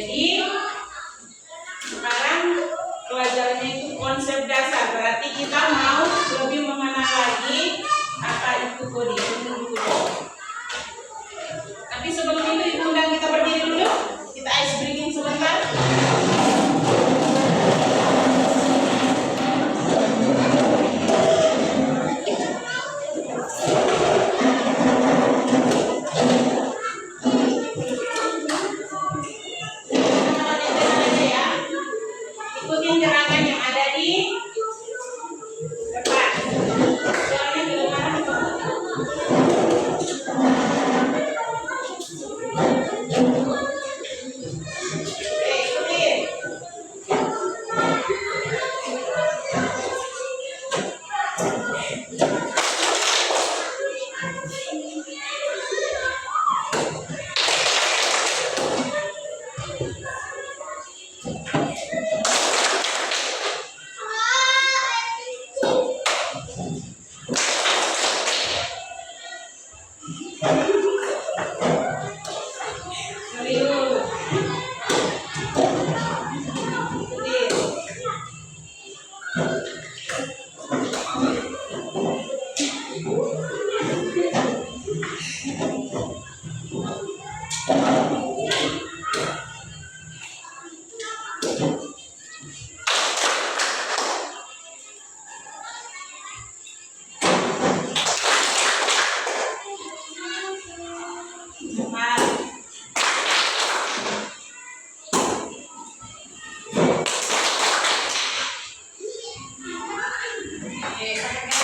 Jadi sekarang pelajarannya itu konsep dasar. Berarti kita mau lebih mengenal lagi apa itu coding. Tapi sebelum itu undang kita berdiri dulu. Kita ice breaking sebentar. Ikutin gerakan yang ada di depan. Jalannya di depan. Oke, ikutin.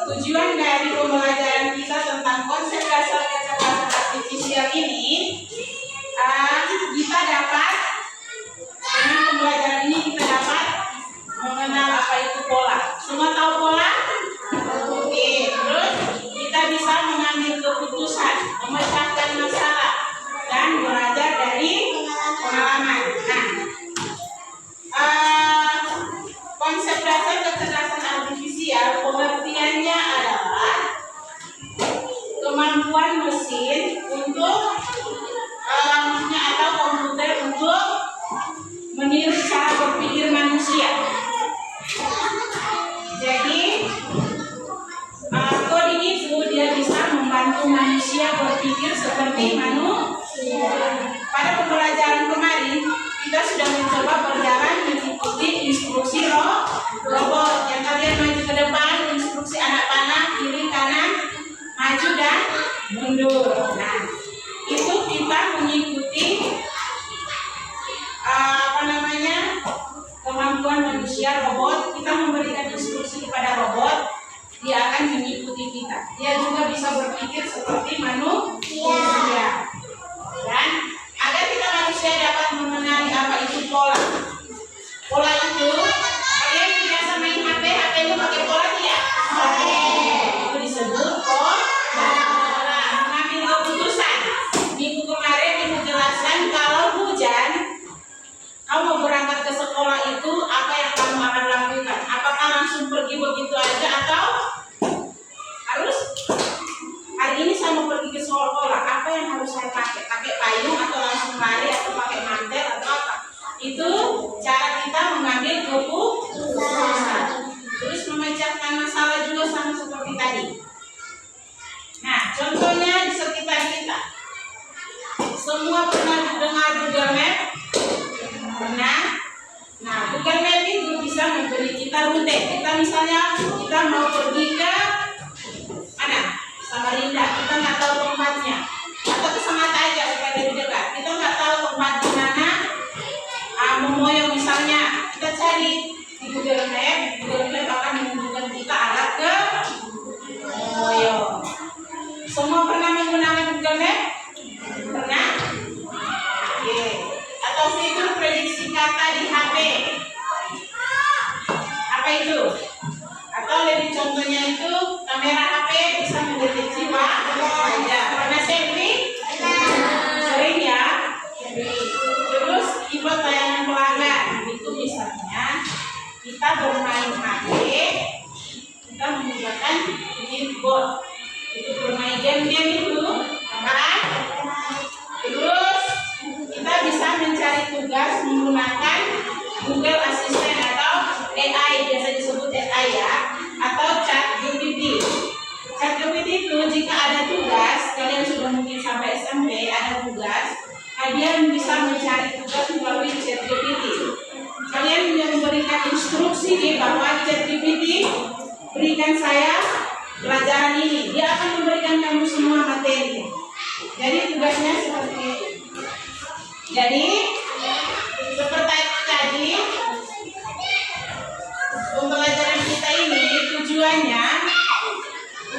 Tujuan dari pembelajaran kita tentang konsep dasar kecerdasan artifisial ini, kita dapat dengan pembelajaran ini kita dapat mengenal apa itu pola. Semua tahu pola? Oke, terus kita bisa mengambil keputusan, memecahkan masalah, dan belajar dari pengalaman. Konsep dasar kecerdasan artifisial pengertiannya adalah kemampuan mesin untuk atau komputer untuk meniru cara berpikir manusia. Jadi coding itu dia bisa membantu manusia berpikir seperti manusia. Pada pembelajaran kemarin kita sudah mencoba berjalan mengikuti instruksi robot yang kalian maju ke depan, instruksi anak panah kiri kanan, maju dan mundur. Nah, itu kita mengikuti kemampuan manusia robot. Kita memberikan instruksi kepada robot, dia akan mengikuti kita. Dia juga bisa berpikir seperti manusia. Dan agar kita manusia dapat mengenali apa itu pola. Pola itu, kalian biasa main HP itu pakai pola tidak? Itu disebut pola. Mengambil keputusan. Minggu kemarin ibu jelaskan kalau hujan, kamu mau berangkat ke sekolah itu apa yang kamu akan lakukan? Apakah langsung pergi begitu aja atau harus hari ini saya mau pergi ke sekolah? Apa yang harus saya pakai? Pakai payung atau langsung lari atau pakai mantel atau apa? Itu cara kita mengambil keputusan. Terus memecahkan masalah juga sama seperti tadi. Nah, contohnya di sekitar kita. Semua pernah dengar Google Map? Pernah? Nah, Google Map itu bisa memberi kita rute. Kita misalnya kita mau pergi ke mana? Samarinda. Kita nggak tahu tempatnya. Atau ke Samata aja supaya lebih dekat. Kita nggak tahu tempat di mana. Memoyong misalnya, kita cari di Google Map. Google Map akan menunjukkan kita arah ke Memoyong. Semua pernah menggunakan Google Map? tugas menggunakan Google Assistant atau AI, biasa disebut AI ya, atau ChatGPT. ChatGPT itu jika ada tugas, kalian sudah mungkin sampai SMP ada tugas, kalian bisa mencari tugas melalui ChatGPT. Kalian memberikan instruksi bahwa ChatGPT berikan saya pelajaran ini, dia akan memberikan kamu semua materi. Jadi tugasnya seperti itu. Jadi seperti tadi, pembelajaran kita ini tujuannya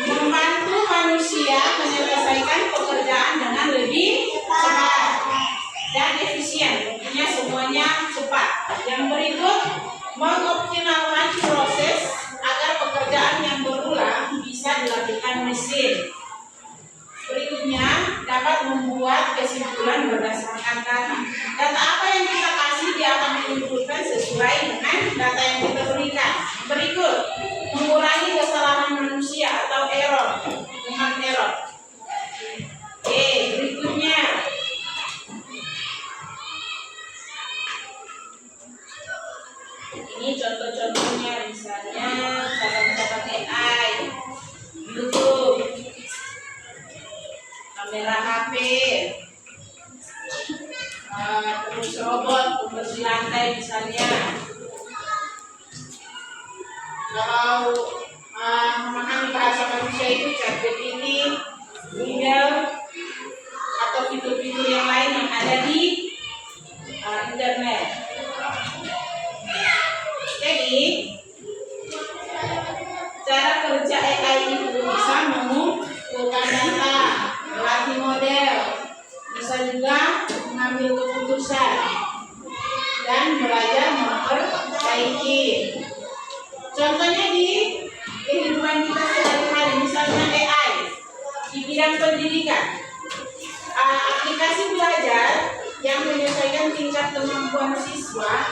membantu manusia menyelesaikan pekerjaan dengan lebih cepat dan efisien. Tentunya semuanya cepat. Yang berikut, mengoptimalkan proses agar pekerjaan yang berulang bisa dilakukan mesin. Berikutnya, dapat membuat kesimpulan berdasarkan data. Data apa yang kita kasih, dia akan menyimpulkan sesuai dengan data yang kita berikan. Berikut, mengurangi kesalahan manusia atau error, dengan error. Oke, berikutnya, ini contoh-contohnya, misalnya cara pakai AI, YouTube, kamera HP, terus robot pembersih lantai misalnya. Kalau memahami bahasa manusia itu ChatGPT, Google, atau fitur-fitur yang lain yang ada di internet. Jadi cara kerja AI itu bisa mengumpulkan data, melatih model, bisa juga mengambil keputusan dan belajar memperbaiki. Contohnya di kehidupan kita sehari-hari, misalnya AI di bidang pendidikan, aplikasi belajar yang menyesuaikan tingkat kemampuan siswa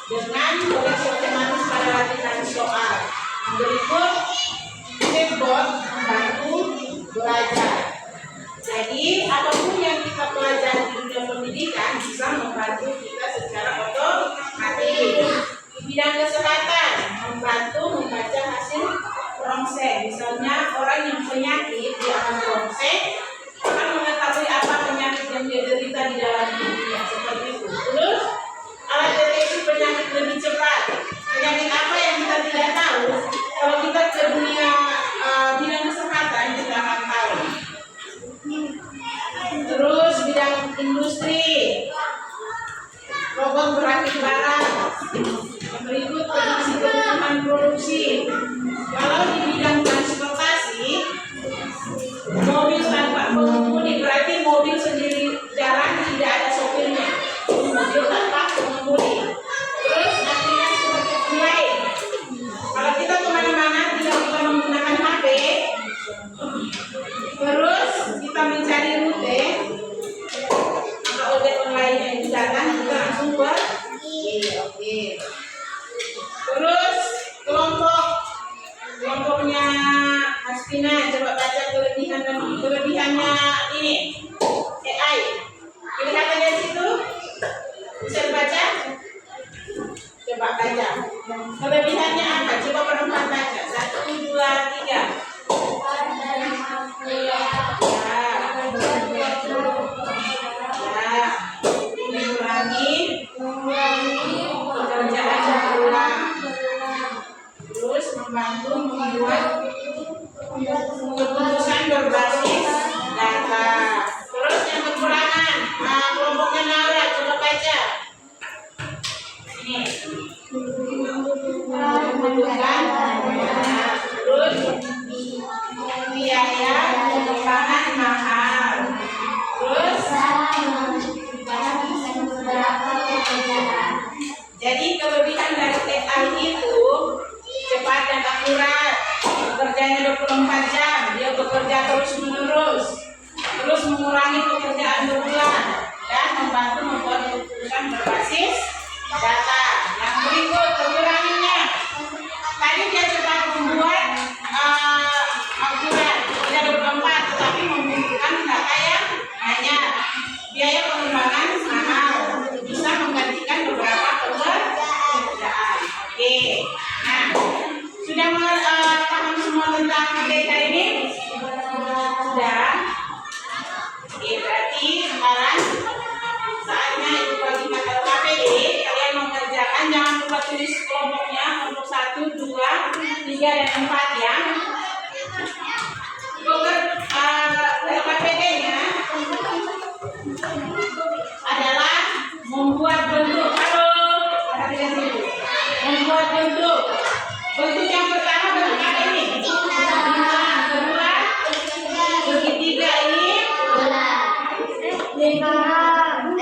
dengan tugas otomatis pada latihan soal. Berikut chatbot membantu belajar. Jadi apapun yang kita pelajari di dunia pendidikan bisa membantu kita secara otomatis. Di bidang kesehatan, membantu membaca hasil ronsen. Misalnya orang yang penyakit, dia akan ronsen, akan mengetahui apa penyakit yang dia derita di dalam tubuhnya, seperti itu. Terus alat deteksi penyakit lebih cepat. Penyakit apa yang kita tidak tahu, kalau kita ke dunia bidang kesehatan kita akan tahu. Terus bidang industri, robot berakit barang. Berikut produksi kebutuhan produksi. Kalau di bidang transportasi, mobil tanpa pengemudi, berarti mobil sendiri jalan, tidak ada sopirnya. Mobil tanpa pengemudi. Terus aplikasi seperti lain. Kalau kita kemana-mana tidak bisa menggunakan HP, terus kita mencari rute, maka ojek online yang datang kita langsung oke. Terus kelompoknya Hastina, coba baca kelebihannya ini AI. Kelihatan dari situ, bisa dibaca? Coba baca. Kelebihannya apa? Coba perempuan baca. 1, 2, 3. Mengurangi pekerjaan berulang. Terus membantu membuat keputusan berbasis data. Terus yang kekurangan, kelompoknya Naura, coba baca. Ini membutuhkan, terus biaya pengembangan mahal. Terus jadi kelebihan dari AI itu cepat dan akurat, bekerjanya 24 jam, dia bekerja terus menerus, terus mengurangi pekerjaan berulang dan membantu membuat keputusan berbasis data. Yang berikut kekurangannya, tadi dia cepat membuat akurat, tidak 24, tetapi membutuhkan data yang banyak, biaya pengembangan mahal, bisa 3 dan 4 ya. LKPD-nya adalah membuat bentuk. Membuat bentuk. Bentuk yang pertama bentuk apa ini? Bintang. Kedua segitiga ini lingkaran.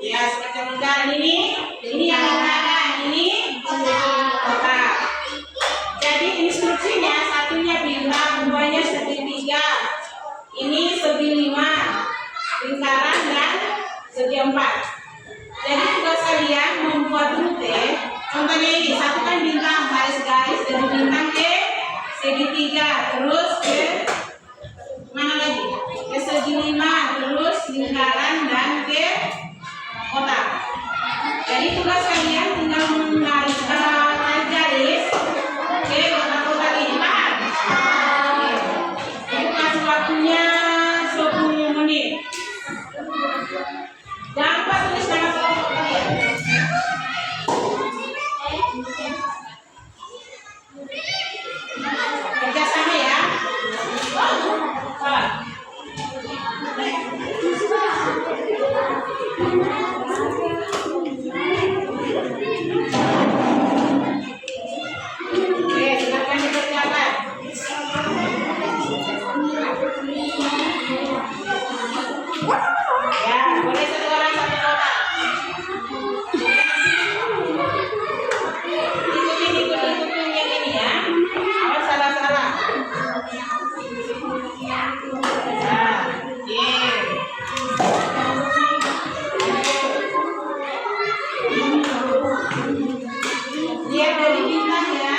Ya, semacam lingkaran ini yang lingkaran, ini kotak. Jadi instruksinya satunya bintang, duanya segitiga, ini segi 5, lingkaran dan segi 4. Jadi tugas kalian membuat rute. Contohnya ini, satu kan bintang, garis-garis dari bintang ke segitiga, terus ke mana lagi? Ke segi 5, terus lingkaran dan ke kotak. Jadi tugas kalian tinggal menarik garis ke kotak-kotak ini, paham? Jadi kasih waktunya 10 menit. Jangan lupa tulis nama kelompok kalian. Kerjasama ya. Oke, silakan dikerjakan. Ya, boleh satu orang satu kotak. Ikutin yang ini ya. Awas salah-salah. Nah, lihat dari bintang ya.